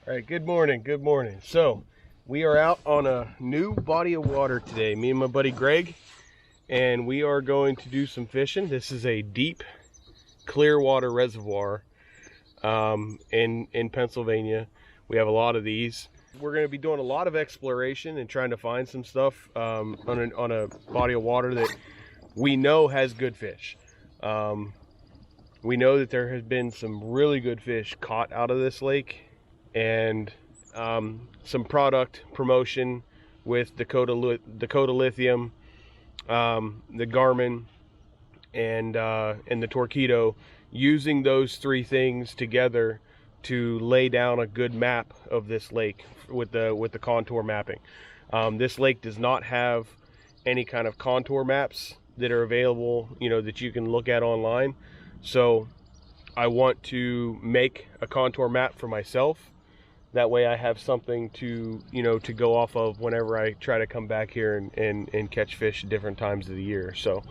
All right, good morning, good morning. So we are out on a new body of water today, me and my buddy Greg, and we are going to do some fishing. This is a deep, clear water reservoir in Pennsylvania. We have a lot of these. We're going to be doing a lot of exploration and trying to find some stuff on a body of water that we know has good fish. We know that there has been some really good fish caught out of this lake, and some product promotion with Dakota Lithium, the Garmin, and the Torqeedo, using those three things together to lay down a good map of this lake with the contour mapping. This lake does not have any kind of contour maps that are available, that you can look at online. So I want to make a contour map for myself. That way I have something to go off of whenever I try to come back here and catch fish at different times of the year. So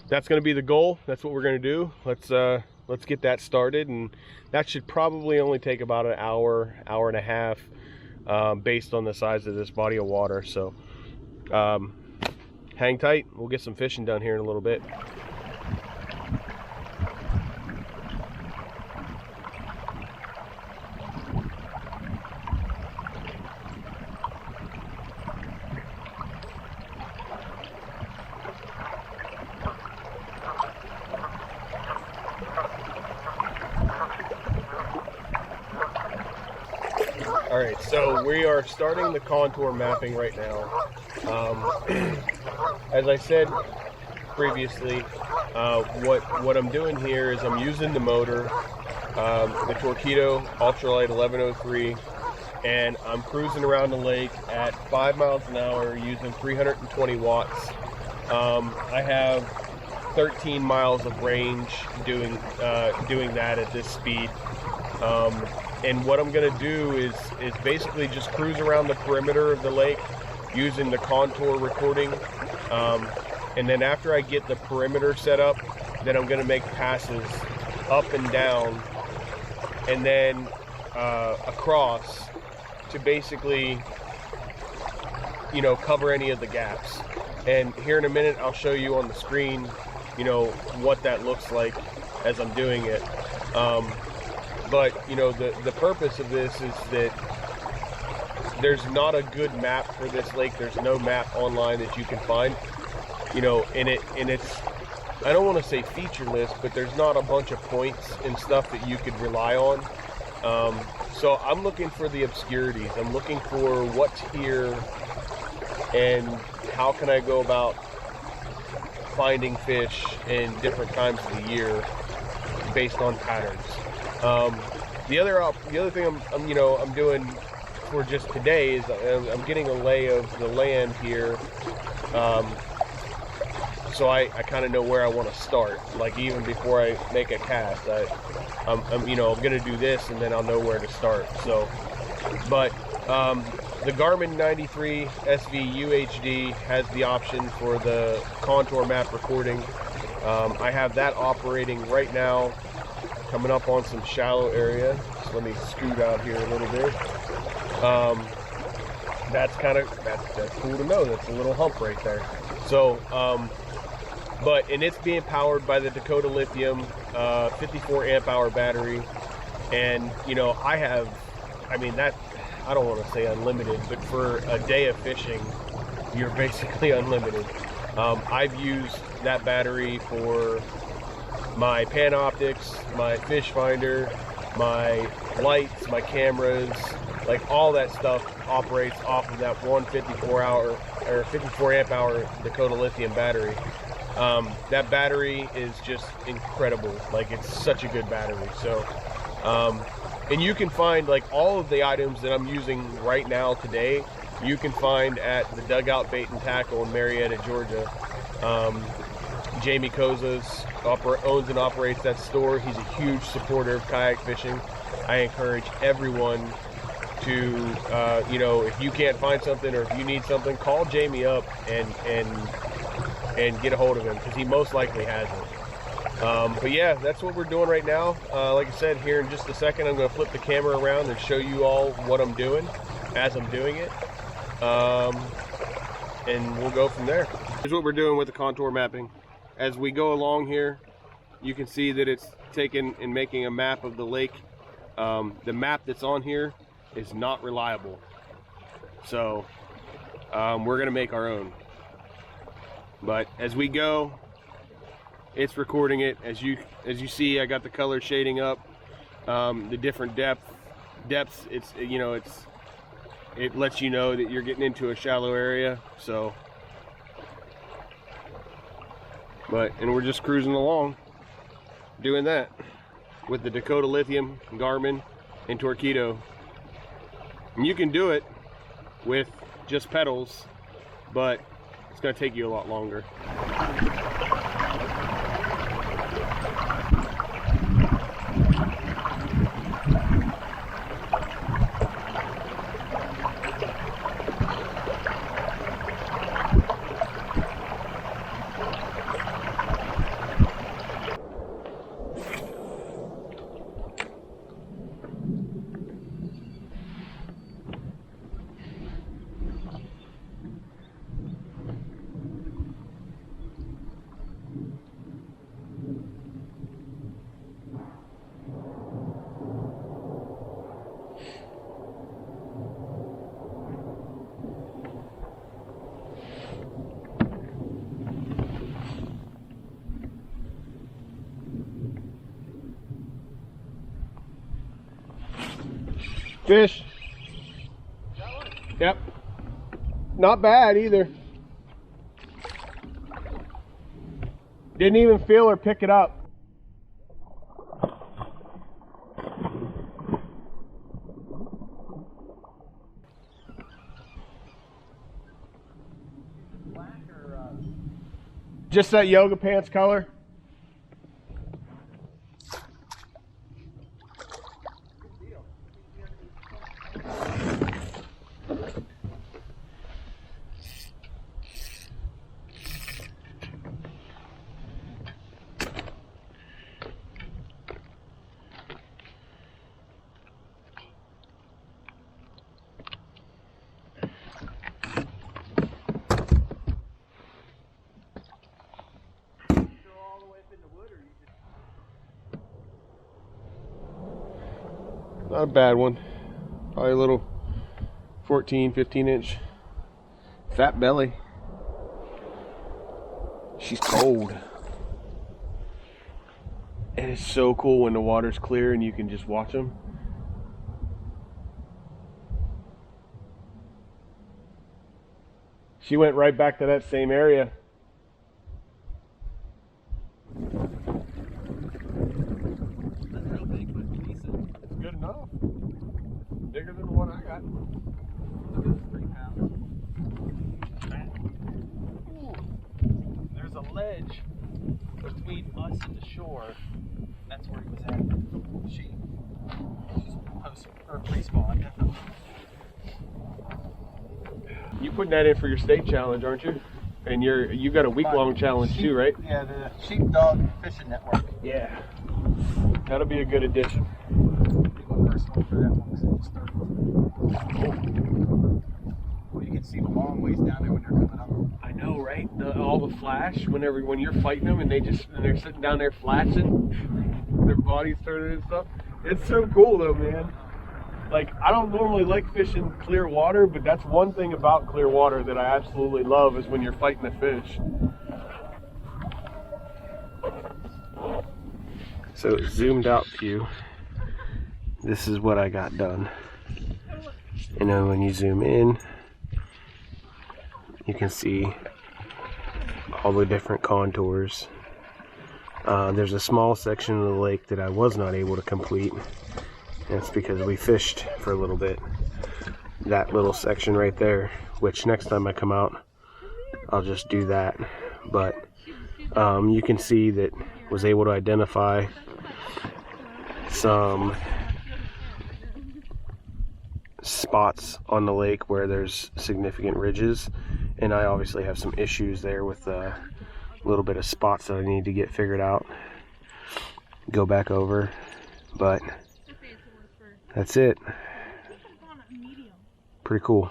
that's going to be the goal. That's what we're going to do. Let's get that started, and that should probably only take about an hour and a half, based on the size of this body of water. So hang tight. We'll get some fishing done here in a little bit. All right, so we are starting the contour mapping right now. As I said previously, what I'm doing here is I'm using the motor, the Torqeedo Ultralight 1103, and I'm cruising around the lake at 5 miles an hour using 320 watts. I have 13 miles of range doing that at this speed. And what I'm going to do is basically just cruise around the perimeter of the lake using the contour recording. And then after I get the perimeter set up, then I'm going to make passes up and down and then across to basically, cover any of the gaps. And here in a minute, I'll show you on the screen, what that looks like as I'm doing it. But, the purpose of this is that there's not a good map for this lake. There's no map online that you can find, and it's, I don't want to say featureless, but there's not a bunch of points and stuff that you could rely on. So I'm looking for the obscurities. I'm looking for what's here and how can I go about finding fish in different times of the year based on patterns. The other thing I'm doing for just today is I'm getting a lay of the land here, so I kind of know where I want to start. Like even before I make a cast, I'm gonna do this and then I'll know where to start. So, but the Garmin 93SV UHD has the option for the contour map recording. I have that operating right now, coming up on some shallow area. So let me scoot out here a little bit. That's cool to know. That's a little hump right there. So, and it's being powered by the Dakota Lithium 54 amp hour battery. And, I don't want to say unlimited, but for a day of fishing, you're basically unlimited. I've used that battery for my Panoptics, my fish finder, my lights, my cameras, like all that stuff operates off of that one 54 amp hour Dakota Lithium battery. That battery is just incredible. Like, it's such a good battery. So, and you can find like all of the items that I'm using right now today, you can find at the Dugout Bait Tackle in Marietta, Georgia. Jamie Kozas owns and operates that store. He's a huge supporter of kayak fishing. I encourage everyone to, if you can't find something or if you need something, call Jamie up and get a hold of him, because he most likely has it. But yeah, that's what we're doing right now. Like I said, here in just a second, I'm going to flip the camera around and show you all what I'm doing as I'm doing it. And we'll go from there. Here's what we're doing with the contour mapping. As we go along here, you can see that it's taking and making a map of the lake. The map that's on here is not reliable. So we're going to make our own. But as we go, it's recording it. As you see, I got the color shading up, the different depths. It's, you know, it lets you know that you're getting into a shallow area. So, and we're just cruising along, doing that with the Dakota Lithium, Garmin, and Torqeedo. And you can do it with just pedals, but it's going to take you a lot longer. Fish. Yep. Not bad either. Didn't even feel or pick it up. Just that yoga pants color. Not a bad one. Probably a little 14, 15 inch fat belly. She's cold. And it's so cool when the water's clear and you can just watch them. She went right back to that same area. Good enough. Bigger than the one I got. 3 pounds. Ooh. There's a ledge between us and the shore. That's where he was at. She's post or pre-spawn, definitely. You putting that in for your state challenge, aren't you? And you got a week-long challenge too, right? Yeah, the Sheepdog Fishing Network. Yeah. That'll be a good addition. First one for that one because it just started. Well, you can see the long ways down there when they're coming up. I know, right? All the flash when you're fighting them and they're sitting down there flashing, their bodies turning and stuff. It's so cool though, man. Like, I don't normally like fishing clear water, but that's one thing about clear water that I absolutely love is when you're fighting the fish. So zoomed out view. This is what I got done. And then when you zoom in, you can see all the different contours. There's a small section of the lake that I was not able to complete. That's because we fished for a little bit. That little section right there, which next time I come out, I'll just do that. But you can see that was able to identify some spots on the lake where there's significant ridges, and I obviously have some issues there with a little bit of spots that I need to get figured out. go back over, but that's it. Pretty cool.